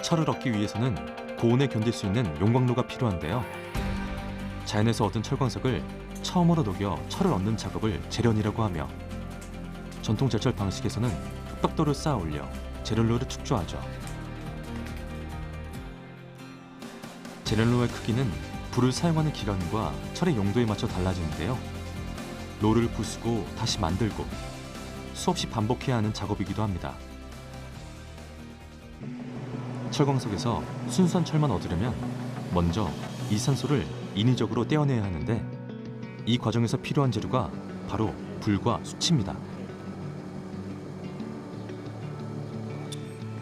철을 얻기 위해서는 고온에 견딜 수 있는 용광로가 필요한데요. 자연에서 얻은 철광석을 처음으로 녹여 철을 얻는 작업을 제련이라고 하며, 전통 제철 방식에서는 흙벽돌을 쌓아 올려 제련로를 축조하죠. 제련로의 크기는 불을 사용하는 기간과 철의 용도에 맞춰 달라지는데요. 로를 부수고 다시 만들고 수없이 반복해야 하는 작업이기도 합니다. 철광석에서 순수한 철만 얻으려면 먼저 이산소를 인위적으로 떼어내야 하는데, 이 과정에서 필요한 재료가 바로 불과 수치입니다.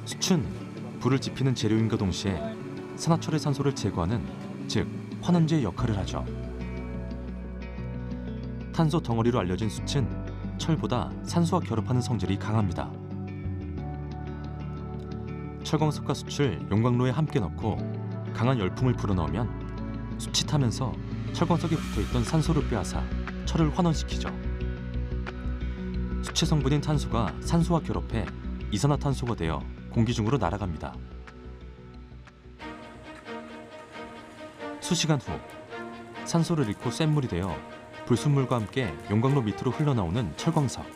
수춘, 불을 지피는 재료인과 동시에 산화철의 산소를 제거하는, 즉 환원제의 역할을 하죠. 탄소 덩어리로 알려진 숯은 철보다 산소와 결합하는 성질이 강합니다. 철광석과 숯을 용광로에 함께 넣고 강한 열풍을 불어넣으면 숯이 타면서 철광석에 붙어있던 산소를 빼앗아 철을 환원시키죠. 수채 성분인 탄소가 산소와 결합해 이산화탄소가 되어 공기 중으로 날아갑니다. 수시간 후 산소를 잃고 쇳물이 되어 불순물과 함께 용광로 밑으로 흘러나오는 철광석.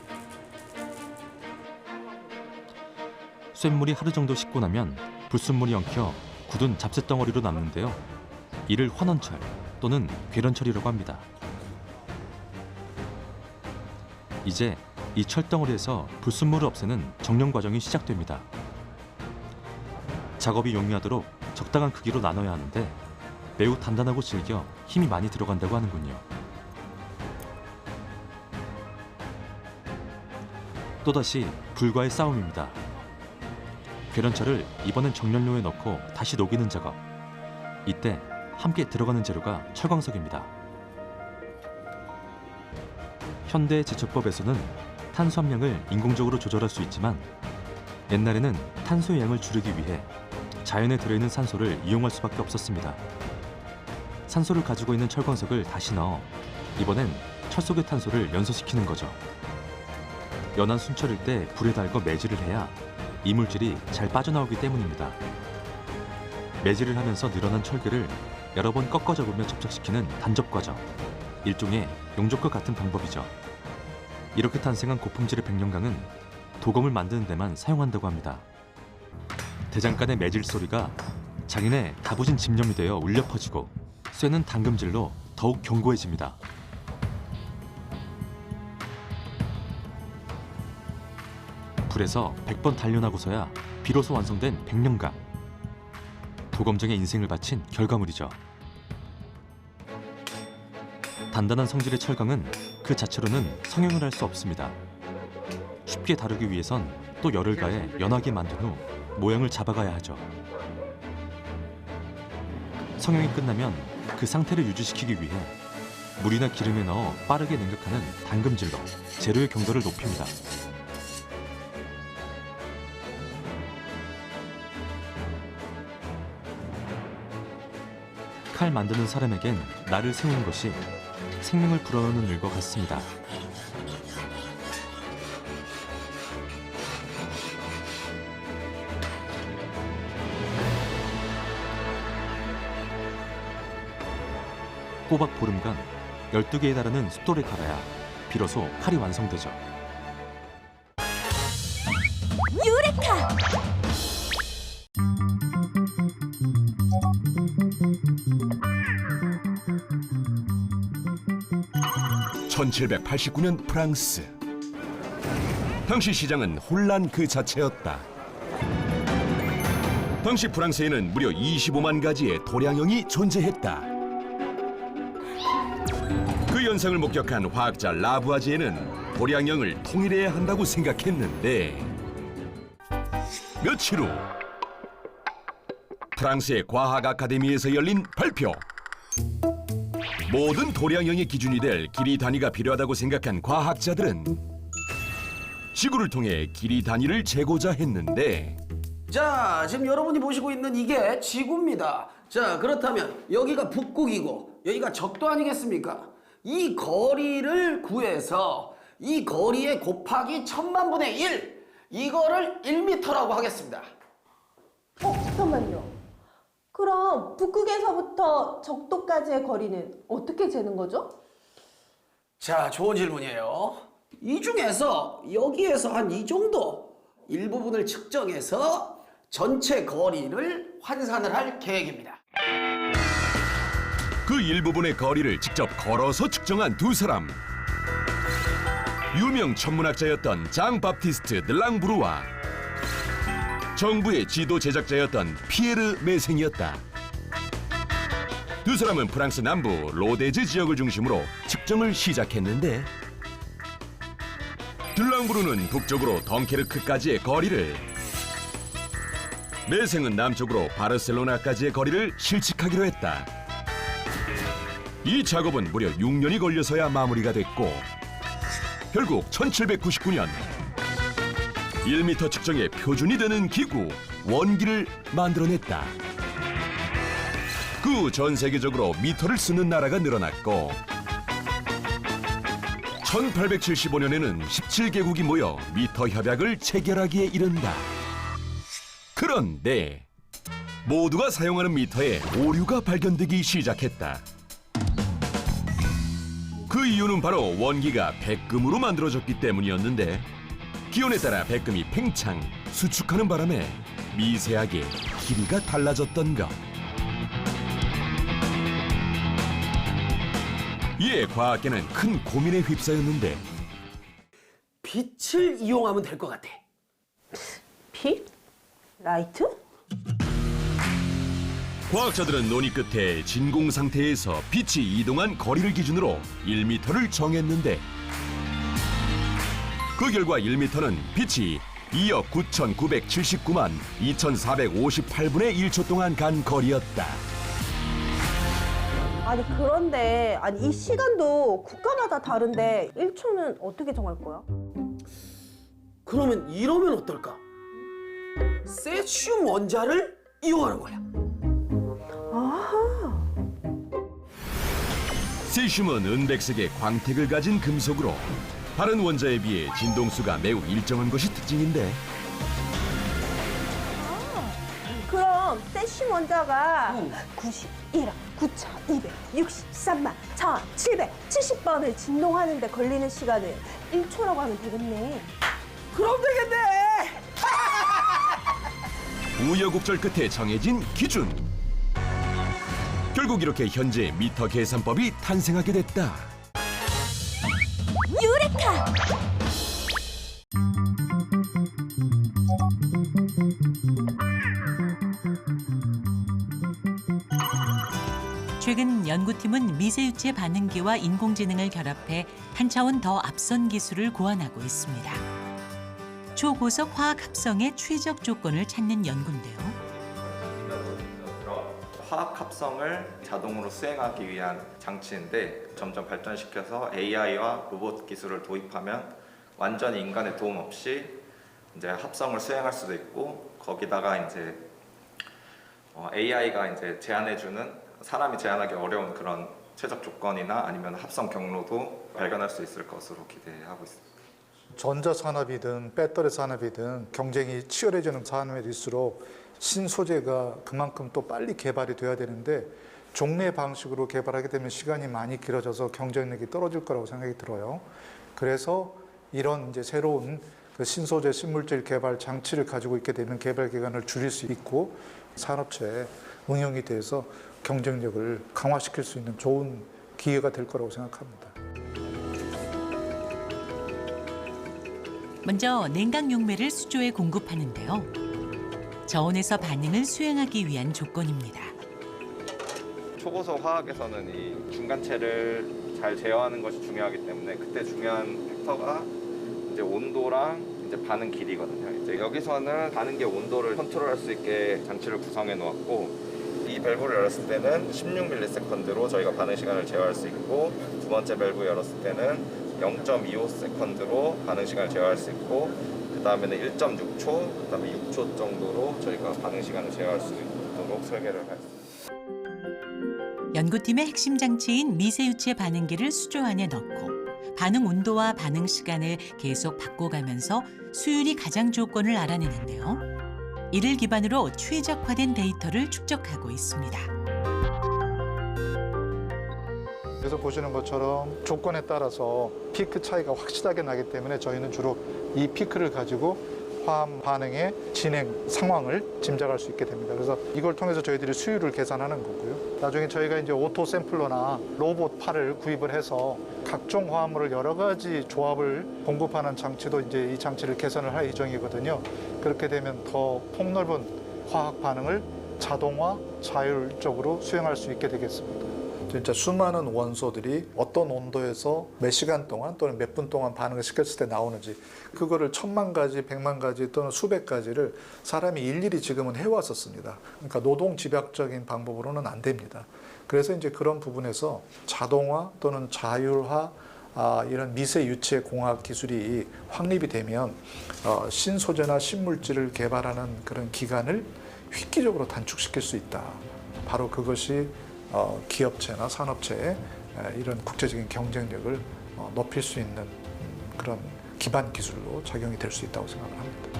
쇳물이 하루 정도 식고 나면 불순물이 엉켜 굳은 잡새덩어리로 남는데요. 이를 환원철 또는 괴련철이라고 합니다. 이제 이 철덩어리에서 불순물을 없애는 정령 과정이 시작됩니다. 작업이 용이하도록 적당한 크기로 나눠야 하는데 매우 단단하고 질겨 힘이 많이 들어간다고 하는군요. 또다시 불과의 싸움입니다. 괴련철을 이번엔 정연료에 넣고 다시 녹이는 작업. 이때 함께 들어가는 재료가 철광석입니다. 현대의 제철법에서는 탄소 함량을 인공적으로 조절할 수 있지만, 옛날에는 탄소의 양을 줄이기 위해 자연에 들어있는 산소를 이용할 수밖에 없었습니다. 산소를 가지고 있는 철광석을 다시 넣어 이번엔 철 속의 탄소를 연소시키는 거죠. 연한 순철일 때 불에 달궈 매질을 해야 이물질이 잘 빠져나오기 때문입니다. 매질을 하면서 늘어난 철계를 여러 번 꺾어 잡으며 접착시키는 단접 과정. 일종의 용접과 같은 방법이죠. 이렇게 탄생한 고품질의 백령강은 도검을 만드는 데만 사용한다고 합니다. 대장간의 매질 소리가 장인의 다부진 집념이 되어 울려 퍼지고, 쇠는 당금질로 더욱 견고해집니다. 불에서 100번 단련하고서야 비로소 완성된 백령강. 도검정의 인생을 바친 결과물이죠. 단단한 성질의 철강은 그 자체로는 성형을 할 수 없습니다. 쉽게 다루기 위해선 또 열을 가해 연하게 만든 후 모양을 잡아가야 하죠. 성형이 끝나면 그 상태를 유지시키기 위해 물이나 기름에 넣어 빠르게 냉각하는 당금질로 재료의 경도를 높입니다. 칼 만드는 사람에겐 날을 세우는 것이 생명을 불어넣는 일과 같습니다. 꼬박 보름간 12개에 달하는 숫돌을 갈아야 비로소 칼이 완성되죠. 유레카! 1789년 프랑스. 당시 시장은 혼란 그 자체였다. 당시 프랑스에는 무려 25만 가지의 도량형이 존재했다. 그 현상을 목격한 화학자 라부아지에는 도량형을 통일해야 한다고 생각했는데, 며칠 후 프랑스의 과학 아카데미에서 열린 발표. 모든 도량형의 기준이 될 길이 단위가 필요하다고 생각한 과학자들은 지구를 통해 길이 단위를 재고자 했는데, 자, 지금 여러분이 보시고 있는 이게 지구입니다. 자, 그렇다면 여기가 북극이고 여기가 적도 아니겠습니까? 이 거리를 구해서 이 거리의 곱하기 1000만분의 1 이거를 1m라고 하겠습니다. 잠깐만요. 그럼 북극에서부터 적도까지의 거리는 어떻게 재는 거죠? 자, 좋은 질문이에요. 이 중에서 여기에서 한 이 정도 일부분을 측정해서 전체 거리를 환산을 할 계획입니다. 그 일부분의 거리를 직접 걸어서 측정한 두 사람. 유명 천문학자였던 장 바프티스트 르랑브루와 정부의 지도 제작자였던 피에르 메생이었다. 두 사람은 프랑스 남부 로데즈 지역을 중심으로 측정을 시작했는데 르랑브루는 북쪽으로 덩케르크까지의 거리를, 메생은 남쪽으로 바르셀로나까지의 거리를 실측하기로 했다. 이 작업은 무려 6년이 걸려서야 마무리가 됐고 결국 1799년 1m 측정의 표준이 되는 기구 원기를 만들어냈다. 그 후 전 세계적으로 미터를 쓰는 나라가 늘어났고 1875년에는 17개국이 모여 미터 협약을 체결하기에 이른다. 그런데 모두가 사용하는 미터에 오류가 발견되기 시작했다. 그 이유는 바로 원기가 백금으로 만들어졌기 때문이었는데 기온에 따라 백금이 팽창, 수축하는 바람에 미세하게 길이가 달라졌던 것. 이에 과학계는 큰 고민에 휩싸였는데 빛을 이용하면 될 것 같아. 빛? 라이트? 과학자들은 논의 끝에 진공 상태에서 빛이 이동한 거리를 기준으로 1m를 정했는데 그 결과 1m는 빛이 2억 9,979만 2,458분의 1초 동안 간 거리였다. 아니 그런데 이 시간도 국가마다 다른데 1초는 어떻게 정할 거야? 그러면 이러면 어떨까? 세슘 원자를 이용하는 거야. 아하. 세슘은 은백색의 광택을 가진 금속으로 다른 원자에 비해 진동수가 매우 일정한 것이 특징인데 그럼 세슘 원자가 91억 9,263만 1,770번을 진동하는데 걸리는 시간을 1초라고 하면 되겠네. 그럼 되겠네. 우여곡절 끝에 정해진 기준. 결국 이렇게 현재 미터 계산법이 탄생하게 됐다. 유레카! 최근 연구팀은 미세유체 반응기와 인공지능을 결합해 한 차원 더 앞선 기술을 고안하고 있습니다. 초고속 화학 합성의 최적 조건을 찾는 연구인데요. 화학 합성을 자동으로 수행하기 위한 장치인데 점점 발전시켜서 AI와 로봇 기술을 도입하면 완전히 인간의 도움 없이 이제 합성을 수행할 수도 있고 거기다가 이제 AI가 이제 제안해주는 사람이 제안하기 어려운 그런 최적 조건이나 아니면 합성 경로도 발견할 수 있을 것으로 기대하고 있습니다. 전자산업이든 배터리 산업이든 경쟁이 치열해지는 산업일수록 신소재가 그만큼 또 빨리 개발이 돼야 되는데 종래 방식으로 개발하게 되면 시간이 많이 길어져서 경쟁력이 떨어질 거라고 생각이 들어요. 그래서 이런 이제 새로운 그 신소재 신물질 개발 장치를 가지고 있게 되면 개발 기간을 줄일 수 있고 산업체에 응용이 돼서 경쟁력을 강화시킬 수 있는 좋은 기회가 될 거라고 생각합니다. 먼저 냉각 용매를 수조에 공급하는데요. 저온에서 반응을 수행하기 위한 조건입니다. 초고속 화학에서는 이 중간체를 잘 제어하는 것이 중요하기 때문에 그때 중요한 팩터가 이제 온도랑 이제 반응 길이거든요. 이제 여기서는 반응기의 온도를 컨트롤할 수 있게 장치를 구성해 놓았고 이 밸브를 열었을 때는 16ms로 저희가 반응 시간을 제어할 수 있고 두 번째 밸브 열었을 때는 0.25s로 반응 시간을 제어할 수 있고 그 다음에는 1.6초, 그 다음에 6초 정도로 저희가 반응 시간을 제어할 수 있도록 설계를 했습니다. 연구팀의 핵심 장치인 미세유체 반응기를 수조 안에 넣고 반응 온도와 반응 시간을 계속 바꿔가면서 수율이 가장 조건을 알아내는데요. 이를 기반으로 최적화된 데이터를 축적하고 있습니다. 그래서 보시는 것처럼 조건에 따라서 피크 차이가 확실하게 나기 때문에 저희는 주로 이 피크를 가지고 화학 반응의 진행 상황을 짐작할 수 있게 됩니다. 그래서 이걸 통해서 저희들이 수율을 계산하는 거고요. 나중에 저희가 이제 오토 샘플러나 로봇 팔을 구입을 해서 각종 화합물을 여러 가지 조합을 공급하는 장치도 이제 이 장치를 개선을 할 예정이거든요. 그렇게 되면 더 폭넓은 화학 반응을 자동화, 자율적으로 수행할 수 있게 되겠습니다. 진짜 수많은 원소들이 어떤 온도에서 몇 시간 동안 또는 몇 분 동안 반응을 시켰을 때 나오는지 그거를 1000만 가지, 100만 가지 또는 수백 가지를 사람이 일일이 지금은 해왔었습니다. 그러니까 노동 집약적인 방법으로는 안 됩니다. 그래서 이제 그런 부분에서 자동화 또는 자율화 이런 미세 유체 공학 기술이 확립이 되면 신소재나 신물질을 개발하는 그런 기간을 획기적으로 단축시킬 수 있다. 바로 그것이 기업체나 산업체의 이런 국제적인 경쟁력을 높일 수 있는 그런 기반 기술로 작용이 될 수 있다고 생각을 합니다.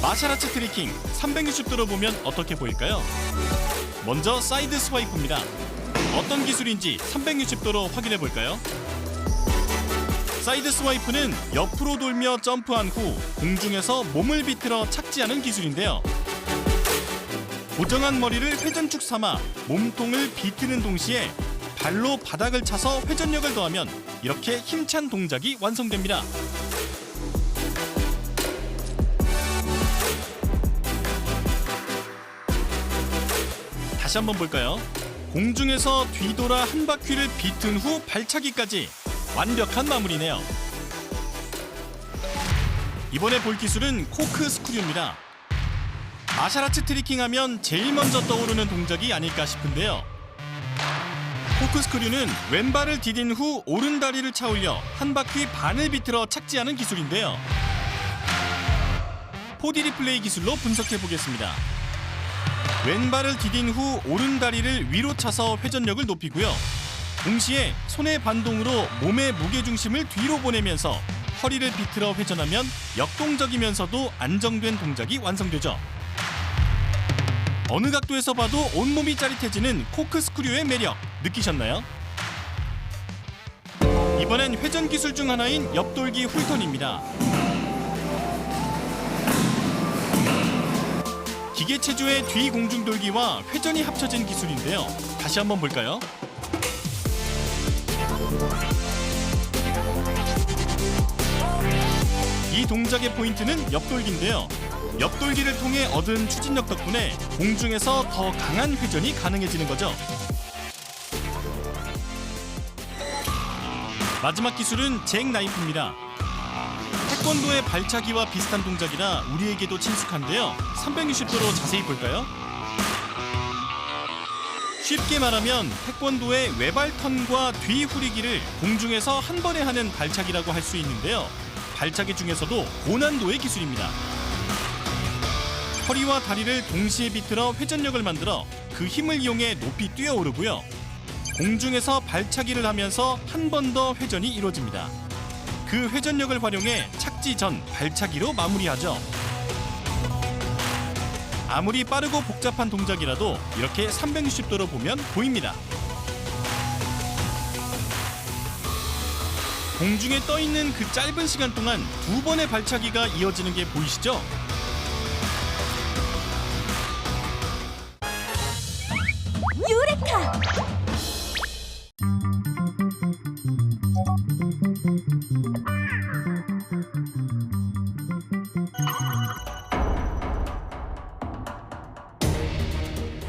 마샤라츠 트리킹 360도로 보면 어떻게 보일까요? 먼저 사이드 스와이프입니다. 어떤 기술인지 360도로 확인해 볼까요? 사이드 스와이프는 옆으로 돌며 점프한 후 공중에서 몸을 비틀어 착지하는 기술인데요. 고정한 머리를 회전축 삼아 몸통을 비트는 동시에 발로 바닥을 차서 회전력을 더하면 이렇게 힘찬 동작이 완성됩니다. 다시 한번 볼까요? 공중에서 뒤돌아 한 바퀴를 비튼 후 발차기까지 완벽한 마무리네요. 이번에 볼 기술은 코크 스크류입니다. 마샤라츠 트리킹하면 제일 먼저 떠오르는 동작이 아닐까 싶은데요. 코크 스크류는 왼발을 디딘 후 오른 다리를 차올려 한 바퀴 반을 비틀어 착지하는 기술인데요. 4D 리플레이 기술로 분석해 보겠습니다. 왼발을 디딘 후 오른 다리를 위로 차서 회전력을 높이고요. 동시에 손의 반동으로 몸의 무게중심을 뒤로 보내면서 허리를 비틀어 회전하면 역동적이면서도 안정된 동작이 완성되죠. 어느 각도에서 봐도 온몸이 짜릿해지는 코크 스크류의 매력 느끼셨나요? 이번엔 회전 기술 중 하나인 옆돌기 훌턴입니다. 기계 체조의 뒤 공중 돌기와 회전이 합쳐진 기술인데요. 다시 한번 볼까요? 이 동작의 포인트는 옆돌기인데요. 옆돌기를 통해 얻은 추진력 덕분에 공중에서 더 강한 회전이 가능해지는 거죠. 마지막 기술은 잭 나이프입니다. 태권도의 발차기와 비슷한 동작이라 우리에게도 친숙한데요. 360도로 자세히 볼까요? 쉽게 말하면 태권도의 외발 턴과 뒤 후리기를 공중에서 한 번에 하는 발차기라고 할 수 있는데요. 발차기 중에서도 고난도의 기술입니다. 허리와 다리를 동시에 비틀어 회전력을 만들어 그 힘을 이용해 높이 뛰어오르고요. 공중에서 발차기를 하면서 한 번 더 회전이 이루어집니다. 그 회전력을 활용해 착지 전 발차기로 마무리하죠. 아무리 빠르고 복잡한 동작이라도 이렇게 360도로 보면 보입니다. 공중에 떠 있는 그 짧은 시간 동안 두 번의 발차기가 이어지는 게 보이시죠?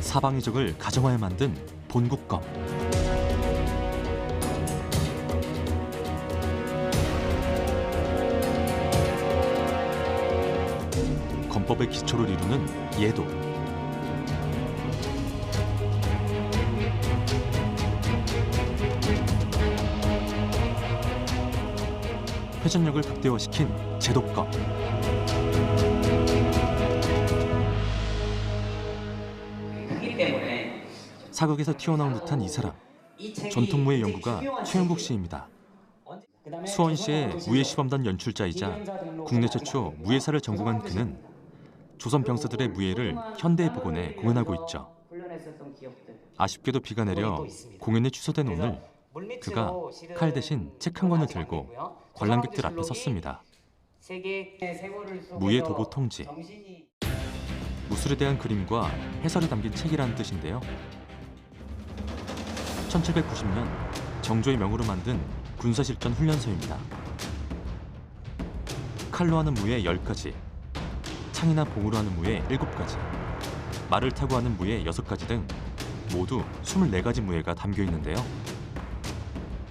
사방이적을 가정하에 만든 본국검. 검법의 기초를 이루는 예도. 회전력을 극대화시킨 제독검. 크기 때문에 사극에서 튀어나온 듯한 이 사람. 전통무예 연구가 최영국 씨입니다. 수원시의 무예시범단 연출자이자 국내 최초 무예사를 전공한 그는 조선 병사들의 무예를 현대에 복원해 공연하고 있죠. 아쉽게도 비가 내려 공연이 취소된 오늘 그가 칼 대신 책 한 권을 들고 관람객들 앞에 섰습니다. 무예 도보 통지. 무술에 대한 그림과 해설이 담긴 책이라는 뜻인데요. 1790년 정조의 명으로 만든 군사실전 훈련소입니다. 칼로 하는 무예 10가지, 창이나 봉으로 하는 무예 7가지, 말을 타고 하는 무예 6가지 등 모두 24가지 무예가 담겨 있는데요.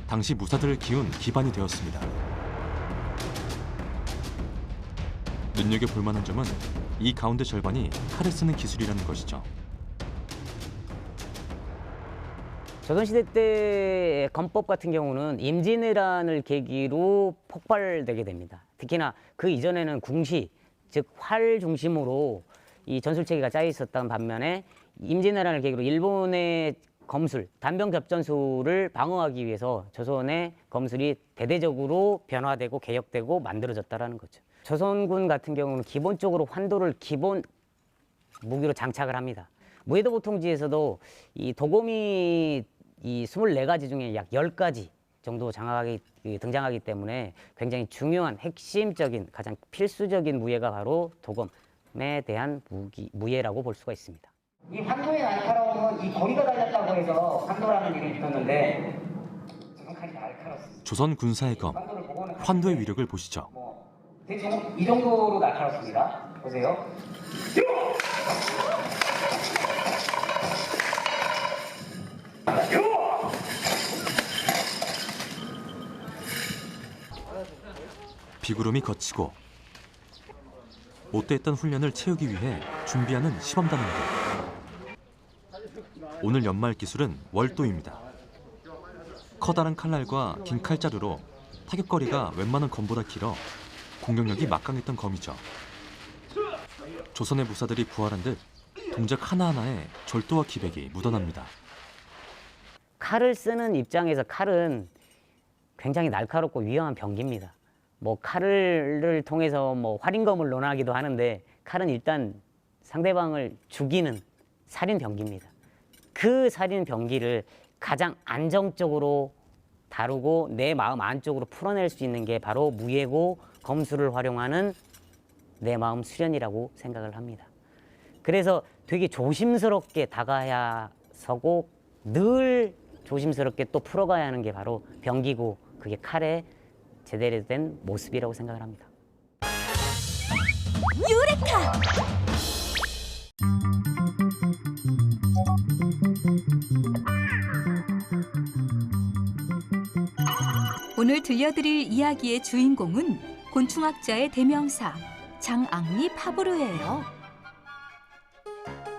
당시 무사들을 키운 기반이 되었습니다. 눈여겨볼 만한 점은 이 가운데 절반이 칼을 쓰는 기술이라는 것이죠. 조선시대 때의 검법 같은 경우는 임진왜란을 계기로 폭발되게 됩니다. 특히나 그 이전에는 궁시, 즉 활 중심으로 이 전술체계가 짜여 있었던 반면에 임진왜란을 계기로 일본의 검술, 단병접전술을 방어하기 위해서 조선의 검술이 대대적으로 변화되고 개혁되고 만들어졌다는 거죠. 조선군 같은 경우는 기본적으로 환도를 기본 무기로 장착을 합니다. 무예도 보통지에서도 이 도검이 이 24가지 중에 약 10가지 정도 등장하기 때문에 굉장히 중요한 핵심적인 가장 필수적인 무예가 바로 도검에 대한 무예라고 볼 수가 있습니다. 이 환도의 날카로움은 이 거리가 달렸다고 해서 환도라는 이름이 붙었는데 지금 칼이 날카롭습니다. 조선 군사의 검, 환도의 위력을 보시죠. 대충 이 정도로 날카롭습니다. 보세요. 비구름이 걷히고 못됐던 훈련을 채우기 위해 준비하는 시범단원들. 오늘 연말 기술은 월도입니다. 커다란 칼날과 긴 칼자루로 타격거리가 웬만한 검보다 길어 공격력이 막강했던 검이죠. 조선의 무사들이 부활한 듯 동작 하나하나에 절도와 기백이 묻어납니다. 칼을 쓰는 입장에서 칼은 굉장히 날카롭고 위험한 병기입니다. 뭐 칼을 통해서 뭐 활인검을 논하기도 하는데 칼은 일단 상대방을 죽이는 살인 병기입니다. 그 살인 병기를 가장 안정적으로 다루고 내 마음 안쪽으로 풀어낼 수 있는 게 바로 무예고 검술을 활용하는 내 마음 수련이라고 생각을 합니다. 그래서 되게 조심스럽게 다가야 서고 늘 조심스럽게 또 풀어가야 하는 게 바로 병기고 그게 칼의 제대로 된 모습이라고 생각을 합니다. 유레카! 오늘 들려드릴 이야기의 주인공은 곤충학자의 대명사 장앙리 파브르예요.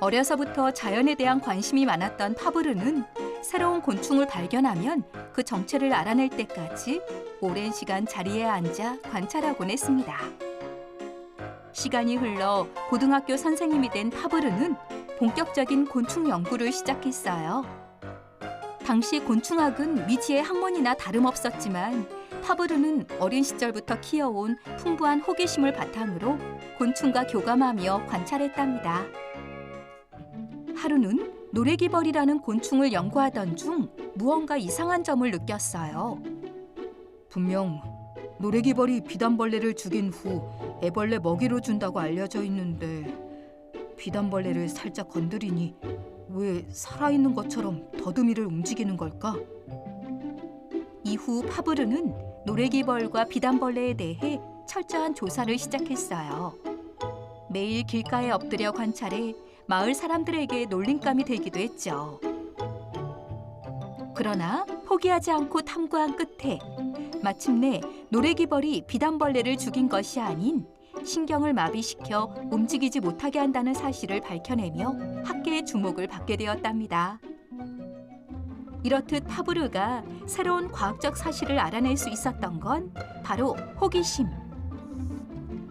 어려서부터 자연에 대한 관심이 많았던 파브르는 새로운 곤충을 발견하면 그 정체를 알아낼 때까지 오랜 시간 자리에 앉아 관찰하곤 했습니다. 시간이 흘러 고등학교 선생님이 된 파브르는 본격적인 곤충 연구를 시작했어요. 당시 곤충학은 미지의 학문이나 다름없었지만 파브르는 어린 시절부터 키워온 풍부한 호기심을 바탕으로 곤충과 교감하며 관찰했답니다. 하루는 노래기벌이라는 곤충을 연구하던 중 무언가 이상한 점을 느꼈어요. 분명 노래기벌이 비단벌레를 죽인 후 애벌레 먹이로 준다고 알려져 있는데 비단벌레를 살짝 건드리니 왜 살아있는 것처럼 더듬이를 움직이는 걸까? 이후 파브르는 노래기벌과 비단벌레에 대해 철저한 조사를 시작했어요. 매일 길가에 엎드려 관찰해 마을 사람들에게 놀림감이 되기도 했죠. 그러나 포기하지 않고 탐구한 끝에 마침내 노래기벌이 비단벌레를 죽인 것이 아닌 신경을 마비시켜 움직이지 못하게 한다는 사실을 밝혀내며 학계의 주목을 받게 되었답니다. 이렇듯 파브르가 새로운 과학적 사실을 알아낼 수 있었던 건 바로 호기심.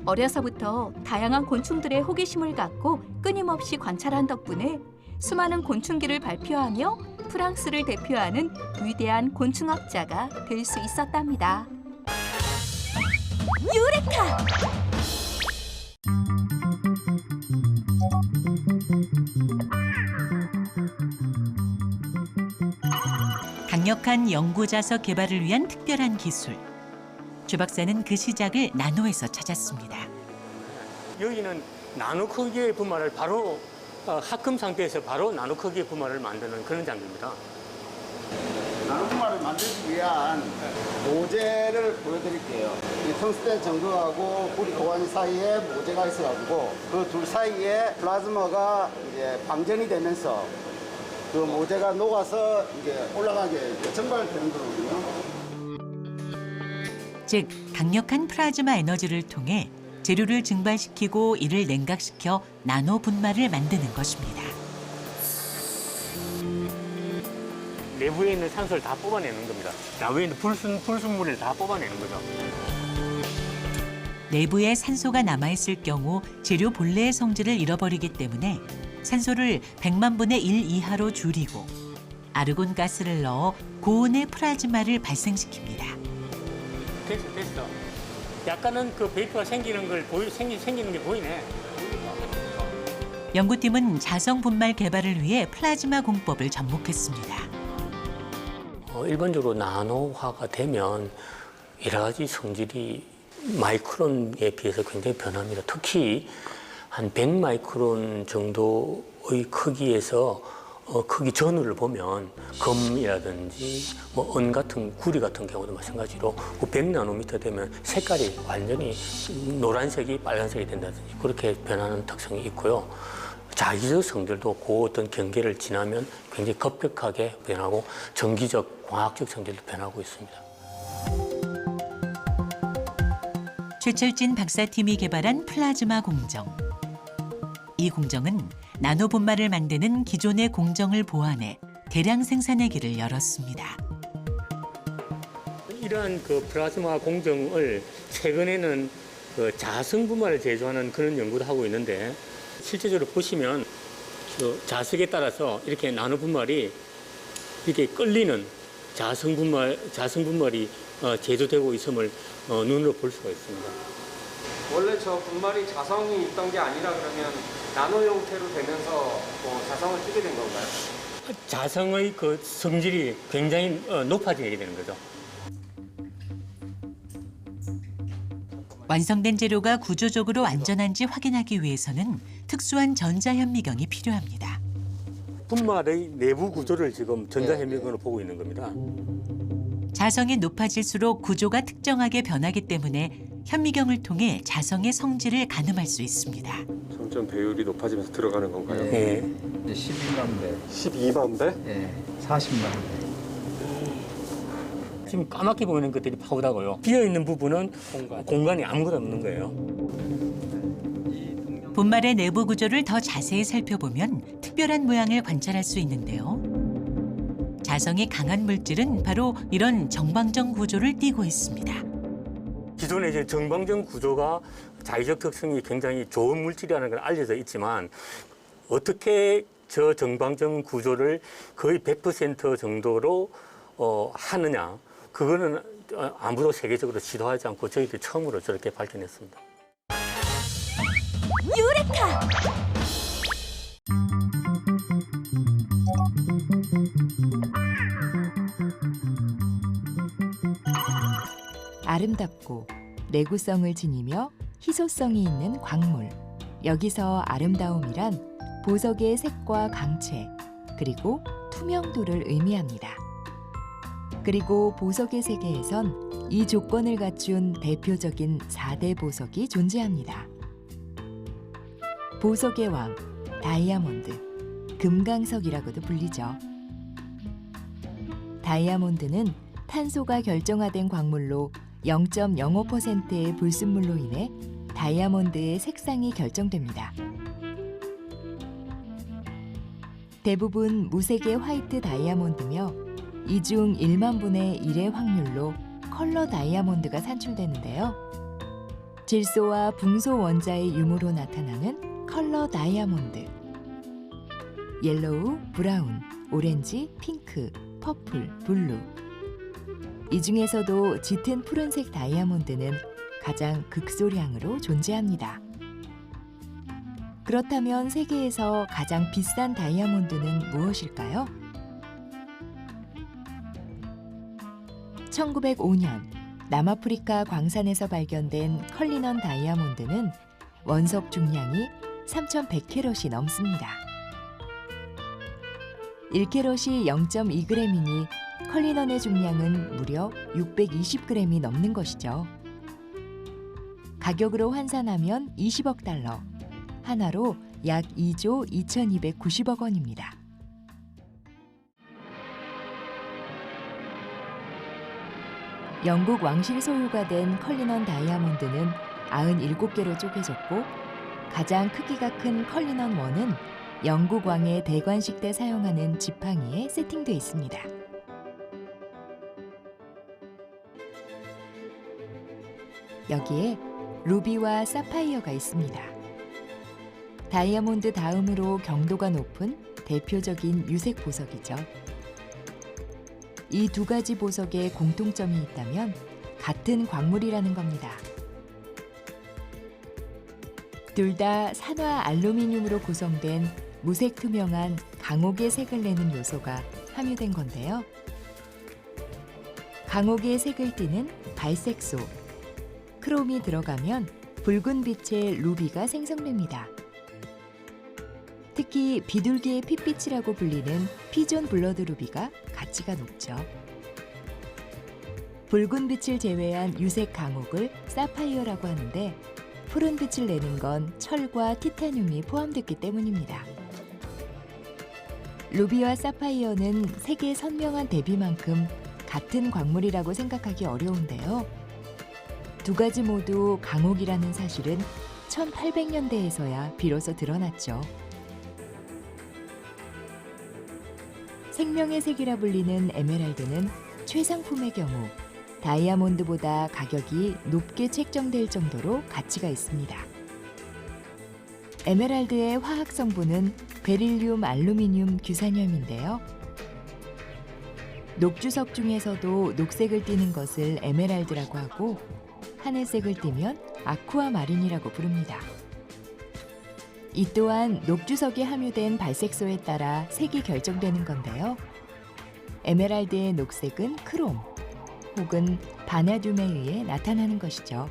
어려서부터 다양한 곤충들의 호기심을 갖고 끊임없이 관찰한 덕분에 수많은 곤충기를 발표하며 프랑스를 대표하는 위대한 곤충학자가 될 수 있었답니다. 유레카! 강력한 연구 자석 개발을 위한 특별한 기술. 주 박사는 그 시작을 나노에서 찾았습니다. 여기는 나노 크기의 분말을 바로 합금 상태에서 바로 나노 크기의 분말을 만드는 그런 장비입니다. 나노 분말을 만들기 위한 모재를 보여드릴게요. 이 텅스텐 정도하고 우리 고관이 사이에 모재가 있어가지고 그 둘 사이에 플라즈마가 이제 방전이 되면서 그 모재가 녹아서 이제 올라가게 증발되는 거거든요. 즉, 강력한 플라즈마 에너지를 통해 재료를 증발시키고 이를 냉각시켜 나노 분말을 만드는 것입니다. 내부에 있는 산소를 다 뽑아내는 겁니다. 내부에 있는 불순물을 다 뽑아내는 거죠. 내부에 산소가 남아있을 경우 재료 본래의 성질을 잃어버리기 때문에 산소를 100만 분의 1 이하로 줄이고 아르곤 가스를 넣어 고온의 플라즈마를 발생시킵니다. 됐어. 약간은 그 베이퍼가 생기는 게 보이네. 연구팀은 자성 분말 개발을 위해 플라즈마 공법을 접목했습니다. 일반적으로 나노화가 되면 여러 가지 성질이 마이크론에 비해서 굉장히 변합니다. 특히 한 100마이크론 정도의 크기에서 크기 전후를 보면 금이라든지 뭐 은 같은 구리 같은 경우도 마찬가지로 100나노미터 되면 색깔이 완전히 노란색이 빨간색이 된다든지 그렇게 변하는 특성이 있고요. 자기적 성질도 그 어떤 경계를 지나면 굉장히 급격하게 변하고 전기적, 광학적 성질도 변하고 있습니다. 최철진 박사팀이 개발한 플라즈마 공정. 이 공정은 나노 분말을 만드는 기존의 공정을 보완해 대량 생산의 길을 열었습니다. 이러한 그 플라즈마 공정을 최근에는 그 자성 분말을 제조하는 그런 연구도 하고 있는데 실제적으로 보시면 그 자석에 따라서 이렇게 나노 분말이 이렇게 끌리는 자성 분말이 제조되고 있음을 눈으로 볼 수가 있습니다. 원래 저 분말이 자성이 있던 게 아니라 그러면 나노 형태로 되면서 자성을 띠게 된 건가요? 자성의 그 성질이 굉장히 높아지게 되는 거죠. 완성된 재료가 구조적으로 안전한지 확인하기 위해서는 특수한 전자현미경이 필요합니다. 분말의 내부 구조를 지금 전자현미경으로 보고 있는 겁니다. 자성이 높아질수록 구조가 특정하게 변하기 때문에 현미경을 통해 자성의 성질을 가늠할 수 있습니다. 점점 배율이 높아지면서 들어가는 건가요? 네. 12만 배. 12만 배? 네, 40만 배. 지금 까맣게 보이는 것들이 파우더고요. 비어있는 부분은 공간이 아무것도 없는 거예요. 분말의 내부 구조를 더 자세히 살펴보면 특별한 모양을 관찰할 수 있는데요. 자성이 강한 물질은 바로 이런 정방정 구조를 띠고 있습니다. 기존의 이제 정방정 구조가 자기적 특성이 굉장히 좋은 물질이라는 걸 알려져 있지만 어떻게 저 정방정 구조를 거의 100% 정도로 하느냐, 그거는 아무도 세계적으로 시도하지 않고 저희들이 처음으로 저렇게 발견했습니다. 유레카! 아름답고 내구성을 지니며 희소성이 있는 광물. 여기서 아름다움이란 보석의 색과 강체, 그리고 투명도를 의미합니다. 그리고 보석의 세계에선 이 조건을 갖춘 대표적인 4대 보석이 존재합니다. 보석의 왕, 다이아몬드, 금강석이라고도 불리죠. 다이아몬드는 탄소가 결정화된 광물로 0.05%의 불순물로 인해 다이아몬드의 색상이 결정됩니다. 대부분 무색의 화이트 다이아몬드며 이 중 1만 분의 1의 확률로 컬러 다이아몬드가 산출되는데요. 질소와 붕소 원자의 유무로 나타나는 컬러 다이아몬드. 옐로우, 브라운, 오렌지, 핑크, 퍼플, 블루. 이 중에서도 짙은 푸른색 다이아몬드는 가장 극소량으로 존재합니다. 그렇다면 세계에서 가장 비싼 다이아몬드는 무엇일까요? 1905년 남아프리카 광산에서 발견된 컬리넌 다이아몬드는 원석 중량이 3,100캐럿이 넘습니다. 1캐럿이 0.2g이니 컬리넌의 중량은 무려 620g이 넘는 것이죠. 가격으로 환산하면 20억 달러, 하나로 약 2조 2,290억 원입니다. 영국 왕실 소유가 된 컬리넌 다이아몬드는 97개로 쪼개졌고 가장 크기가 큰 컬리넌 1은 영국 왕의 대관식 때 사용하는 지팡이에 세팅돼 있습니다. 여기에 루비와 사파이어가 있습니다. 다이아몬드 다음으로 경도가 높은 대표적인 유색 보석이죠. 이 두 가지 보석에 공통점이 있다면 같은 광물이라는 겁니다. 둘 다 산화 알루미늄으로 구성된 무색 투명한 강옥의 색을 내는 요소가 함유된 건데요. 강옥의 색을 띠는 발색소, 크롬이 들어가면 붉은 빛의 루비가 생성됩니다. 특히 비둘기의 핏빛이라고 불리는 피존 블러드 루비가 가치가 높죠. 붉은 빛을 제외한 유색 강옥을 사파이어라고 하는데 푸른 빛을 내는 건 철과 티타늄이 포함됐기 때문입니다. 루비와 사파이어는 색의 선명한 대비만큼 같은 광물이라고 생각하기 어려운데요. 두 가지 모두 강옥이라는 사실은 1800년대에서야 비로소 드러났죠. 생명의 색이라 불리는 에메랄드는 최상품의 경우 다이아몬드보다 가격이 높게 책정될 정도로 가치가 있습니다. 에메랄드의 화학 성분은 베릴륨 알루미늄 규산염인데요. 녹주석 중에서도 녹색을 띠는 것을 에메랄드라고 하고 하늘색을 띠면 아쿠아마린이라고 부릅니다. 이 또한 녹주석이 함유된 발색소에 따라 색이 결정되는 건데요. 에메랄드의 녹색은 크롬 혹은 바나듐에 의해 나타나는 것이죠.